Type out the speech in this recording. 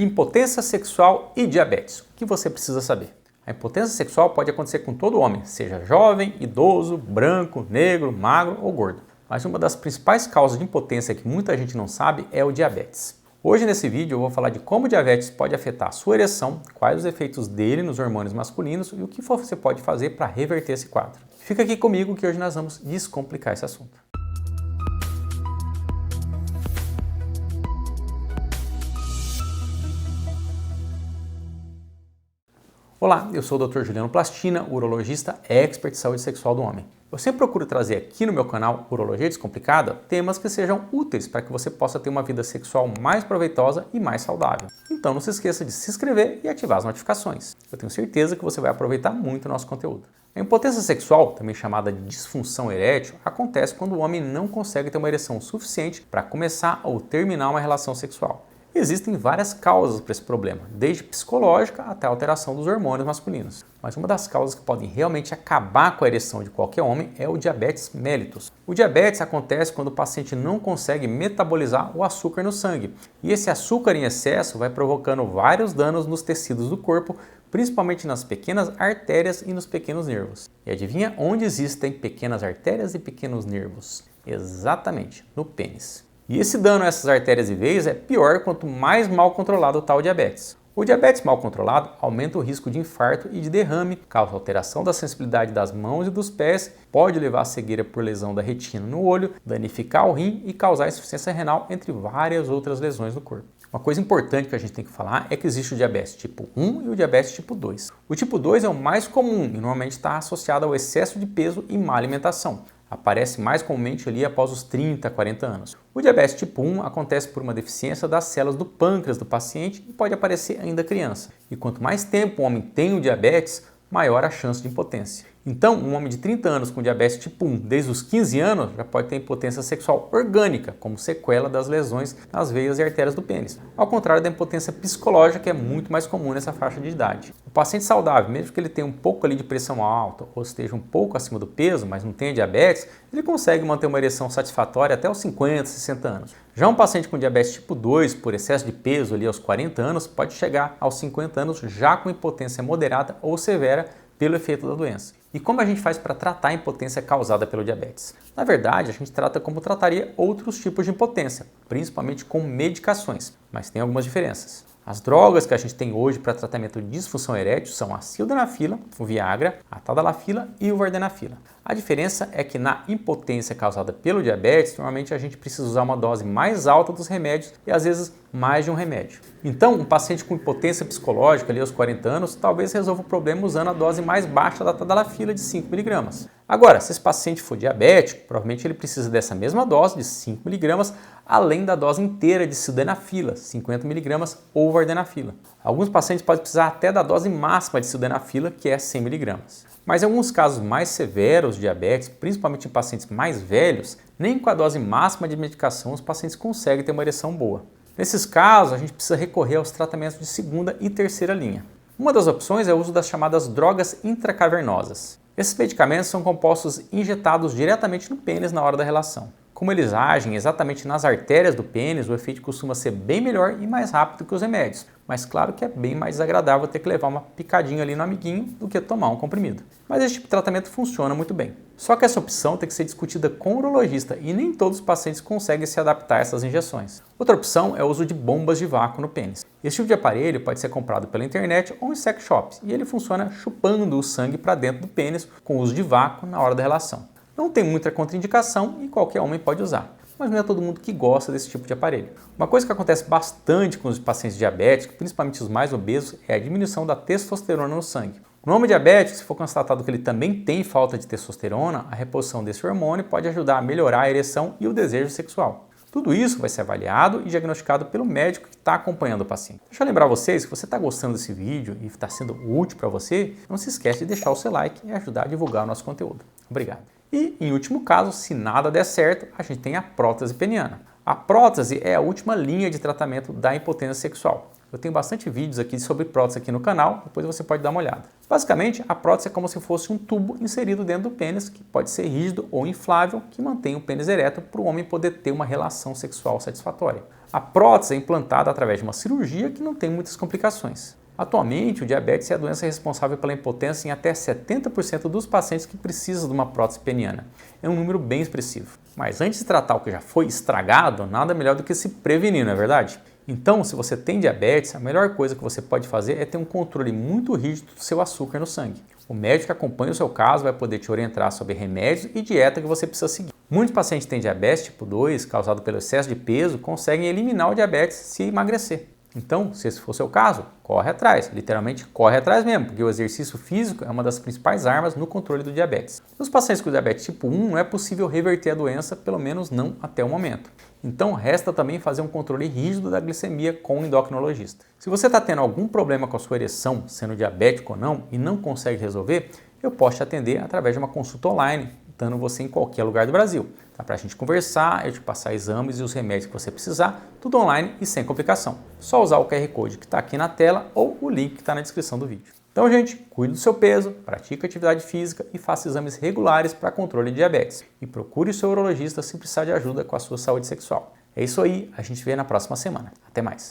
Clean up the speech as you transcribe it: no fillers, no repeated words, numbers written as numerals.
Impotência sexual e diabetes. O que você precisa saber? A impotência sexual pode acontecer com todo homem, seja jovem, idoso, branco, negro, magro ou gordo. Mas uma das principais causas de impotência que muita gente não sabe é o diabetes. Hoje nesse vídeo eu vou falar de como o diabetes pode afetar a sua ereção, quais os efeitos dele nos hormônios masculinos e o que você pode fazer para reverter esse quadro. Fica aqui comigo que hoje nós vamos descomplicar esse assunto. Olá, eu sou o Dr. Juliano Plastina, urologista expert em saúde sexual do homem. Eu sempre procuro trazer aqui no meu canal Urologia Descomplicada temas que sejam úteis para que você possa ter uma vida sexual mais proveitosa e mais saudável. Então não se esqueça de se inscrever e ativar as notificações. Eu tenho certeza que você vai aproveitar muito o nosso conteúdo. A impotência sexual, também chamada de disfunção erétil, acontece quando o homem não consegue ter uma ereção suficiente para começar ou terminar uma relação sexual. Existem várias causas para esse problema, desde psicológica até a alteração dos hormônios masculinos. Mas uma das causas que podem realmente acabar com a ereção de qualquer homem é o diabetes mellitus. O diabetes acontece quando o paciente não consegue metabolizar o açúcar no sangue. E esse açúcar em excesso vai provocando vários danos nos tecidos do corpo, principalmente nas pequenas artérias e nos pequenos nervos. E adivinha onde existem pequenas artérias e pequenos nervos? Exatamente, no pênis. E esse dano a essas artérias e veias é pior quanto mais mal controlado está o diabetes. O diabetes mal controlado aumenta o risco de infarto e de derrame, causa alteração da sensibilidade das mãos e dos pés, pode levar a cegueira por lesão da retina no olho, danificar o rim e causar insuficiência renal, entre várias outras lesões do corpo. Uma coisa importante que a gente tem que falar é que existe o diabetes tipo 1 e o diabetes tipo 2. O tipo 2 é o mais comum e normalmente está associado ao excesso de peso e má alimentação. Aparece mais comumente ali após os 30, 40 anos. O diabetes tipo 1 acontece por uma deficiência das células do pâncreas do paciente e pode aparecer ainda criança. E quanto mais tempo o homem tem o diabetes, maior a chance de impotência. Então, um homem de 30 anos com diabetes tipo 1 desde os 15 anos já pode ter impotência sexual orgânica, como sequela das lesões nas veias e artérias do pênis, ao contrário da impotência psicológica, que é muito mais comum nessa faixa de idade. O paciente saudável, mesmo que ele tenha um pouco ali de pressão alta ou esteja um pouco acima do peso, mas não tenha diabetes, ele consegue manter uma ereção satisfatória até os 50, 60 anos. Já um paciente com diabetes tipo 2, por excesso de peso ali aos 40 anos, pode chegar aos 50 anos já com impotência moderada ou severa pelo efeito da doença. E como a gente faz para tratar a impotência causada pelo diabetes? Na verdade, a gente trata como trataria outros tipos de impotência, principalmente com medicações, mas tem algumas diferenças. As drogas que a gente tem hoje para tratamento de disfunção erétil são a sildenafila, o Viagra, a tadalafila e o vardenafila. A diferença é que na impotência causada pelo diabetes, normalmente a gente precisa usar uma dose mais alta dos remédios e às vezes mais de um remédio. Então, um paciente com impotência psicológica ali aos 40 anos, talvez resolva o problema usando a dose mais baixa da tadalafila de 5 mg. Agora, se esse paciente for diabético, provavelmente ele precisa dessa mesma dose de 5 mg, além da dose inteira de sildenafila, 50 mg ou vardenafila. Alguns pacientes podem precisar até da dose máxima de sildenafila, que é 100 mg. Mas em alguns casos mais severos de diabetes, principalmente em pacientes mais velhos, nem com a dose máxima de medicação os pacientes conseguem ter uma ereção boa. Nesses casos, a gente precisa recorrer aos tratamentos de segunda e terceira linha. Uma das opções é o uso das chamadas drogas intracavernosas. Esses medicamentos são compostos injetados diretamente no pênis na hora da relação. Como eles agem exatamente nas artérias do pênis, o efeito costuma ser bem melhor e mais rápido que os remédios. Mas claro que é bem mais desagradável ter que levar uma picadinha ali no amiguinho do que tomar um comprimido. Mas esse tipo de tratamento funciona muito bem. Só que essa opção tem que ser discutida com o urologista e nem todos os pacientes conseguem se adaptar a essas injeções. Outra opção é o uso de bombas de vácuo no pênis. Esse tipo de aparelho pode ser comprado pela internet ou em sex shops e ele funciona chupando o sangue para dentro do pênis com o uso de vácuo na hora da relação. Não tem muita contraindicação e qualquer homem pode usar, mas não é todo mundo que gosta desse tipo de aparelho. Uma coisa que acontece bastante com os pacientes diabéticos, principalmente os mais obesos, é a diminuição da testosterona no sangue. No homem diabético, se for constatado que ele também tem falta de testosterona, a reposição desse hormônio pode ajudar a melhorar a ereção e o desejo sexual. Tudo isso vai ser avaliado e diagnosticado pelo médico que está acompanhando o paciente. Deixa eu lembrar vocês que se você está gostando desse vídeo e está sendo útil para você, não se esquece de deixar o seu like e ajudar a divulgar o nosso conteúdo. Obrigado. E, em último caso, se nada der certo, a gente tem a prótese peniana. A prótese é a última linha de tratamento da impotência sexual. Eu tenho bastante vídeos aqui sobre prótese aqui no canal, depois você pode dar uma olhada. Basicamente, a prótese é como se fosse um tubo inserido dentro do pênis, que pode ser rígido ou inflável, que mantém o pênis ereto para o homem poder ter uma relação sexual satisfatória. A prótese é implantada através de uma cirurgia que não tem muitas complicações. Atualmente, o diabetes é a doença responsável pela impotência em até 70% dos pacientes que precisam de uma prótese peniana. É um número bem expressivo. Mas antes de tratar o que já foi estragado, nada melhor do que se prevenir, não é verdade? Então, se você tem diabetes, a melhor coisa que você pode fazer é ter um controle muito rígido do seu açúcar no sangue. O médico que acompanha o seu caso vai poder te orientar sobre remédios e dieta que você precisa seguir. Muitos pacientes que têm diabetes tipo 2, causado pelo excesso de peso, conseguem eliminar o diabetes se emagrecer. Então, se esse for o seu caso, corre atrás, literalmente corre atrás mesmo, porque o exercício físico é uma das principais armas no controle do diabetes. Nos pacientes com diabetes tipo 1, não é possível reverter a doença, pelo menos não até o momento. Então, resta também fazer um controle rígido da glicemia com o endocrinologista. Se você está tendo algum problema com a sua ereção, sendo diabético ou não, e não consegue resolver, eu posso te atender através de uma consulta online, estando você em qualquer lugar do Brasil. Tá? Para a gente conversar, eu te passar exames e os remédios que você precisar, tudo online e sem complicação. Só usar o QR Code que está aqui na tela ou o link que está na descrição do vídeo. Então, gente, cuide do seu peso, pratique atividade física e faça exames regulares para controle de diabetes. E procure o seu urologista se precisar de ajuda com a sua saúde sexual. É isso aí, a gente vê na próxima semana. Até mais!